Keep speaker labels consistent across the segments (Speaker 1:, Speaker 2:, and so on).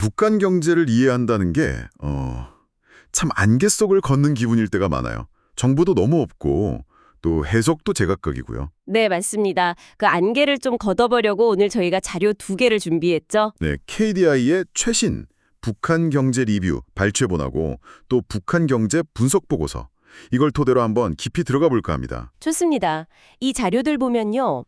Speaker 1: 북한 경제를 이해한다는 게 참 안개 속을 걷는 기분일 때가 많아요. 정보도 너무 없고 또 해석도 제각각이고요.
Speaker 2: 네, 맞습니다. 그 안개를 좀 걷어보려고 오늘 저희가 자료 2개를 준비했죠.
Speaker 1: 네, KDI의 최신 북한 경제 리뷰 발췌본하고 또 북한 경제 분석 보고서 이걸 토대로 한번 깊이 들어가 볼까 합니다.
Speaker 2: 좋습니다. 이 자료들 보면요.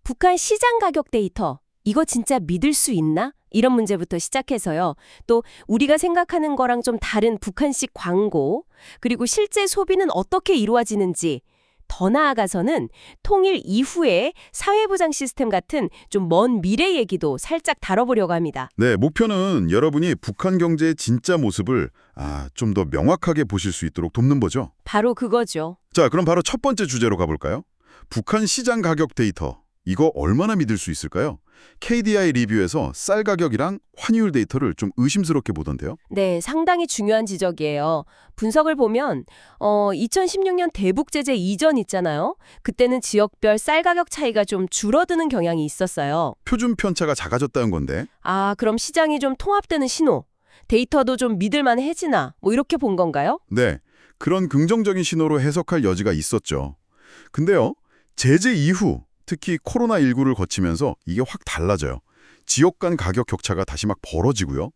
Speaker 2: 북한 시장 가격 데이터. 이거 진짜 믿을 수 있나? 이런 문제부터 시작해서요. 또 우리가 생각하는 거랑 좀 다른 북한식 광고, 그리고 실제 소비는 어떻게 이루어지는지, 더 나아가서는 통일 이후의 사회보장 시스템 같은 좀 먼 미래 얘기도 살짝 다뤄보려고 합니다.
Speaker 1: 네, 목표는 여러분이 북한 경제의 진짜 모습을 좀 더 명확하게 보실 수 있도록 돕는 거죠.
Speaker 2: 바로 그거죠.
Speaker 1: 자, 그럼 바로 첫 번째 주제로 가볼까요? 북한 시장 가격 데이터. 이거 얼마나 믿을 수 있을까요? KDI 리뷰에서 쌀 가격이랑 환율 데이터를 좀 의심스럽게 보던데요.
Speaker 2: 네, 상당히 중요한 지적이에요. 분석을 보면 2016년 대북 제재 이전 있잖아요. 그때는 지역별 쌀 가격 차이가 좀 줄어드는 경향이 있었어요.
Speaker 1: 표준 편차가 작아졌다는 건데.
Speaker 2: 그럼 시장이 좀 통합되는 신호, 데이터도 좀 믿을만해지나 뭐 이렇게 본 건가요?
Speaker 1: 네, 그런 긍정적인 신호로 해석할 여지가 있었죠. 근데요, 제재 이후 특히 코로나19를 거치면서 이게 확 달라져요. 지역 간 가격 격차가 다시 막 벌어지고요.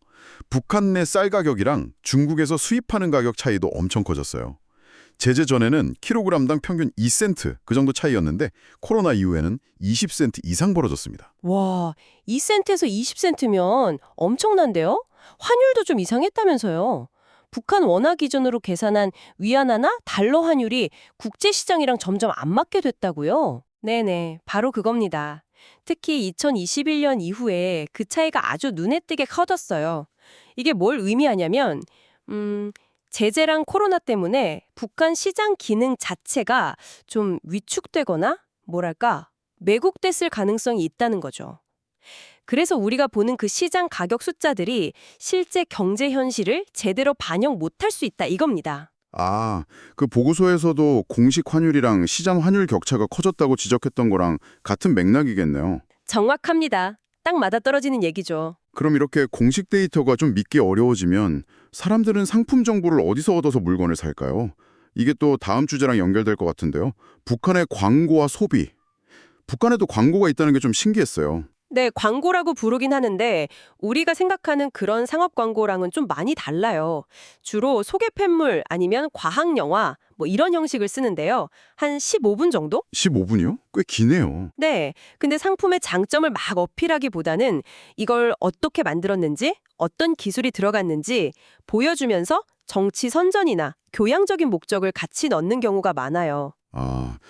Speaker 1: 북한 내 쌀 가격이랑 중국에서 수입하는 가격 차이도 엄청 커졌어요. 제재 전에는 킬로그램당 평균 2센트 그 정도 차이였는데 코로나 이후에는 20센트 이상 벌어졌습니다.
Speaker 2: 와, 2센트에서 20센트면 엄청난데요? 환율도 좀 이상했다면서요. 북한 원화 기준으로 계산한 위안화나 달러 환율이 국제시장이랑 점점 안 맞게 됐다고요? 네네, 바로 그겁니다. 특히 2021년 이후에 그 차이가 아주 눈에 띄게 커졌어요. 이게 뭘 의미하냐면, 제재랑 코로나 때문에 북한 시장 기능 자체가 좀 위축되거나, 뭐랄까, 왜곡됐을 가능성이 있다는 거죠. 그래서 우리가 보는 그 시장 가격 숫자들이 실제 경제 현실을 제대로 반영 못할 수 있다 이겁니다.
Speaker 1: 그 보고서에서도 공식 환율이랑 시장 환율 격차가 커졌다고 지적했던 거랑 같은 맥락이겠네요.
Speaker 2: 정확합니다. 딱 맞아떨어지는 얘기죠.
Speaker 1: 그럼 이렇게 공식 데이터가 좀 믿기 어려워지면 사람들은 상품 정보를 어디서 얻어서 물건을 살까요? 이게 또 다음 주제랑 연결될 것 같은데요. 북한의 광고와 소비. 북한에도 광고가 있다는 게 좀 신기했어요.
Speaker 2: 네, 광고라고 부르긴 하는데 우리가 생각하는 그런 상업 광고랑은 좀 많이 달라요. 주로 소개편물 아니면 과학 영화 뭐 이런 형식을 쓰는데요. 한 15분 정도?
Speaker 1: 15분이요? 꽤 기네요.
Speaker 2: 네. 근데 상품의 장점을 막 어필하기보다는 이걸 어떻게 만들었는지, 어떤 기술이 들어갔는지 보여주면서 정치 선전이나 교양적인 목적을 같이 넣는 경우가 많아요.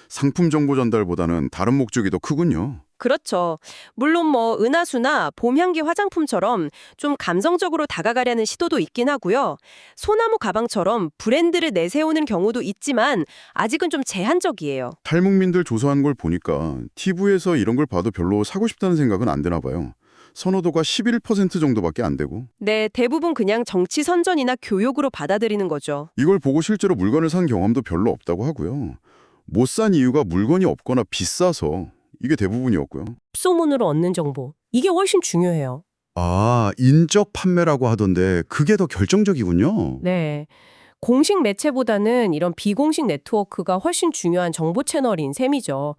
Speaker 1: 상품 정보 전달보다는 다른 목적이 더 크군요.
Speaker 2: 그렇죠. 물론 뭐 은하수나 봄향기 화장품처럼 좀 감성적으로 다가가려는 시도도 있긴 하고요. 소나무 가방처럼 브랜드를 내세우는 경우도 있지만 아직은 좀 제한적이에요.
Speaker 1: 탈북민들 조사한 걸 보니까 TV에서 이런 걸 봐도 별로 사고 싶다는 생각은 안 드나 봐요. 선호도가 11% 정도밖에 안 되고.
Speaker 2: 네, 대부분 그냥 정치 선전이나 교육으로 받아들이는 거죠.
Speaker 1: 이걸 보고 실제로 물건을 산 경험도 별로 없다고 하고요. 못 산 이유가 물건이 없거나 비싸서 이게 대부분이었고요.
Speaker 2: 소문으로 얻는 정보. 이게 훨씬 중요해요.
Speaker 1: 인적 판매라고 하던데 그게 더 결정적이군요.
Speaker 2: 네. 공식 매체보다는 이런 비공식 네트워크가 훨씬 중요한 정보 채널인 셈이죠.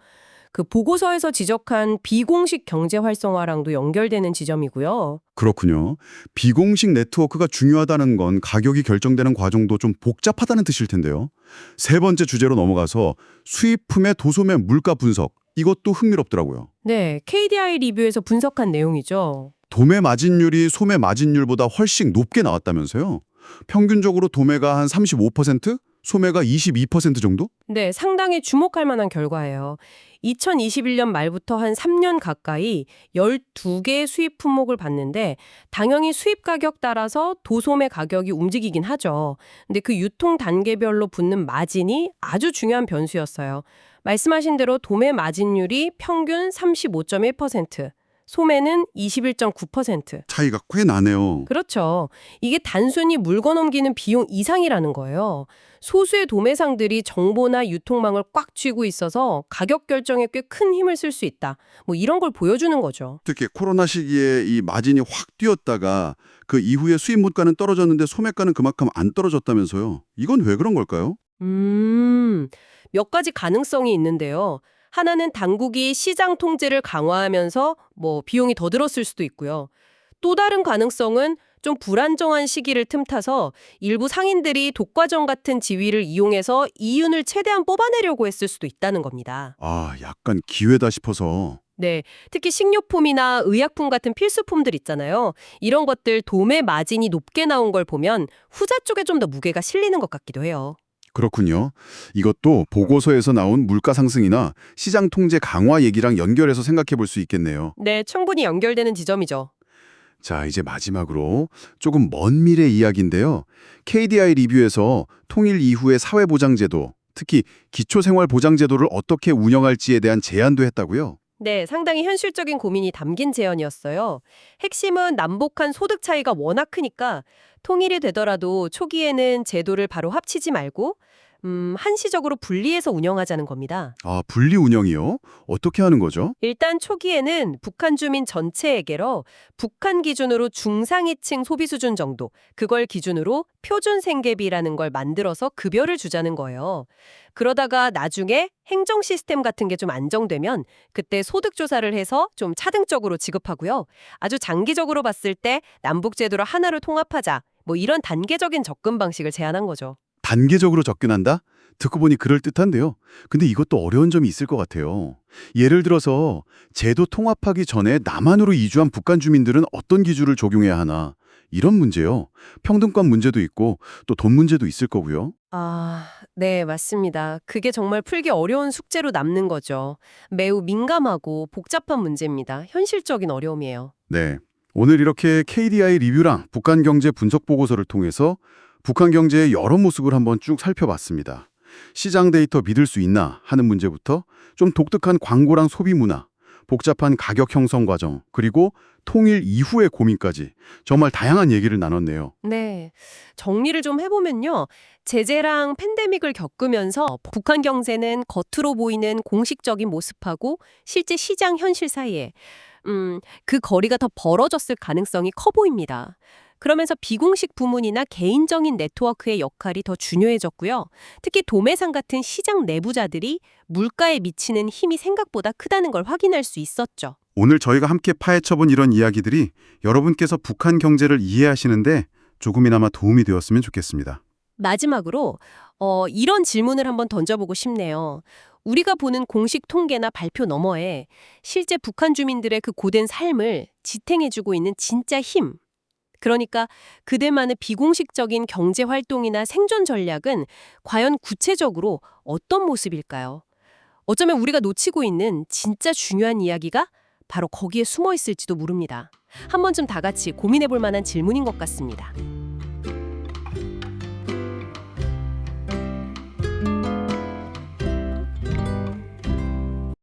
Speaker 2: 그 보고서에서 지적한 비공식 경제 활성화랑도 연결되는 지점이고요.
Speaker 1: 그렇군요. 비공식 네트워크가 중요하다는 건 가격이 결정되는 과정도 좀 복잡하다는 뜻일 텐데요. 세 번째 주제로 넘어가서 수입품의 도소매 물가 분석. 이것도 흥미롭더라고요.
Speaker 2: 네, KDI 리뷰에서 분석한 내용이죠.
Speaker 1: 도매 마진율이 소매 마진율보다 훨씬 높게 나왔다면서요? 평균적으로 도매가 한 35%? 소매가 22% 정도?
Speaker 2: 네, 상당히 주목할 만한 결과예요. 2021년 말부터 한 3년 가까이 12개의 수입 품목을 봤는데 당연히 수입 가격 따라서 도소매 가격이 움직이긴 하죠. 근데 그 유통 단계별로 붙는 마진이 아주 중요한 변수였어요. 말씀하신 대로 도매 마진율이 평균 35.1%, 소매는 21.9%.
Speaker 1: 차이가 꽤 나네요.
Speaker 2: 그렇죠. 이게 단순히 물건 옮기는 비용 이상이라는 거예요. 소수의 도매상들이 정보나 유통망을 꽉 쥐고 있어서 가격 결정에 꽤 큰 힘을 쓸 수 있다. 뭐 이런 걸 보여주는 거죠.
Speaker 1: 특히 코로나 시기에 이 마진이 확 뛰었다가 그 이후에 수입 물가는 떨어졌는데 소매가는 그만큼 안 떨어졌다면서요. 이건 왜 그런 걸까요?
Speaker 2: 몇 가지 가능성이 있는데요. 하나는 당국이 시장 통제를 강화하면서 비용이 더 들었을 수도 있고요. 또 다른 가능성은 좀 불안정한 시기를 틈타서 일부 상인들이 독과점 같은 지위를 이용해서 이윤을 최대한 뽑아내려고 했을 수도 있다는 겁니다.
Speaker 1: 아, 약간 기회다 싶어서.
Speaker 2: 네, 특히 식료품이나 의약품 같은 필수품들 있잖아요. 이런 것들 도매 마진이 높게 나온 걸 보면 후자 쪽에 좀 더 무게가 실리는 것 같기도 해요.
Speaker 1: 그렇군요. 이것도 보고서에서 나온 물가 상승이나 시장 통제 강화 얘기랑 연결해서 생각해 볼 수 있겠네요.
Speaker 2: 네, 충분히 연결되는 지점이죠.
Speaker 1: 자, 이제 마지막으로 조금 먼 미래 이야기인데요. KDI 리뷰에서 통일 이후의 사회보장제도, 특히 기초생활보장제도를 어떻게 운영할지에 대한 제안도 했다고요?
Speaker 2: 네, 상당히 현실적인 고민이 담긴 제언이었어요. 핵심은 남북한 소득 차이가 워낙 크니까 통일이 되더라도 초기에는 제도를 바로 합치지 말고 한시적으로 분리해서 운영하자는 겁니다.
Speaker 1: 아, 분리 운영이요? 어떻게 하는 거죠?
Speaker 2: 일단 초기에는 북한 주민 전체에게로 북한 기준으로 중상위층 소비 수준 정도, 그걸 기준으로 표준 생계비라는 걸 만들어서 급여를 주자는 거예요. 그러다가 나중에 행정 시스템 같은 게 좀 안정되면 그때 소득 조사를 해서 좀 차등적으로 지급하고요. 아주 장기적으로 봤을 때 남북 제도를 하나로 통합하자. 이런 단계적인 접근 방식을 제안한 거죠.
Speaker 1: 단계적으로 접근한다? 듣고 보니 그럴듯한데요. 근데 이것도 어려운 점이 있을 것 같아요. 예를 들어서 제도 통합하기 전에 남한으로 이주한 북한 주민들은 어떤 기준을 적용해야 하나? 이런 문제요. 평등권 문제도 있고 또 돈 문제도 있을 거고요.
Speaker 2: 아, 네, 맞습니다. 그게 정말 풀기 어려운 숙제로 남는 거죠. 매우 민감하고 복잡한 문제입니다. 현실적인 어려움이에요.
Speaker 1: 네. 오늘 이렇게 KDI 리뷰랑 북한 경제 분석 보고서를 통해서 북한 경제의 여러 모습을 한번 쭉 살펴봤습니다. 시장 데이터 믿을 수 있나 하는 문제부터 좀 독특한 광고랑 소비 문화, 복잡한 가격 형성 과정, 그리고 통일 이후의 고민까지 정말 다양한 얘기를 나눴네요.
Speaker 2: 네, 정리를 좀 해보면요. 제재랑 팬데믹을 겪으면서 북한 경제는 겉으로 보이는 공식적인 모습하고 실제 시장 현실 사이에 그 거리가 더 벌어졌을 가능성이 커 보입니다. 그러면서 비공식 부문이나 개인적인 네트워크의 역할이 더 중요해졌고요. 특히 도매상 같은 시장 내부자들이 물가에 미치는 힘이 생각보다 크다는 걸 확인할 수 있었죠.
Speaker 1: 오늘 저희가 함께 파헤쳐본 이런 이야기들이 여러분께서 북한 경제를 이해하시는데 조금이나마 도움이 되었으면 좋겠습니다.
Speaker 2: 마지막으로 이런 질문을 한번 던져보고 싶네요. 우리가 보는 공식 통계나 발표 너머에 실제 북한 주민들의 그 고된 삶을 지탱해주고 있는 진짜 힘, 그러니까 그들만의 비공식적인 경제 활동이나 생존 전략은 과연 구체적으로 어떤 모습일까요? 어쩌면 우리가 놓치고 있는 진짜 중요한 이야기가 바로 거기에 숨어 있을지도 모릅니다. 한 번쯤 다 같이 고민해 볼 만한 질문인 것 같습니다.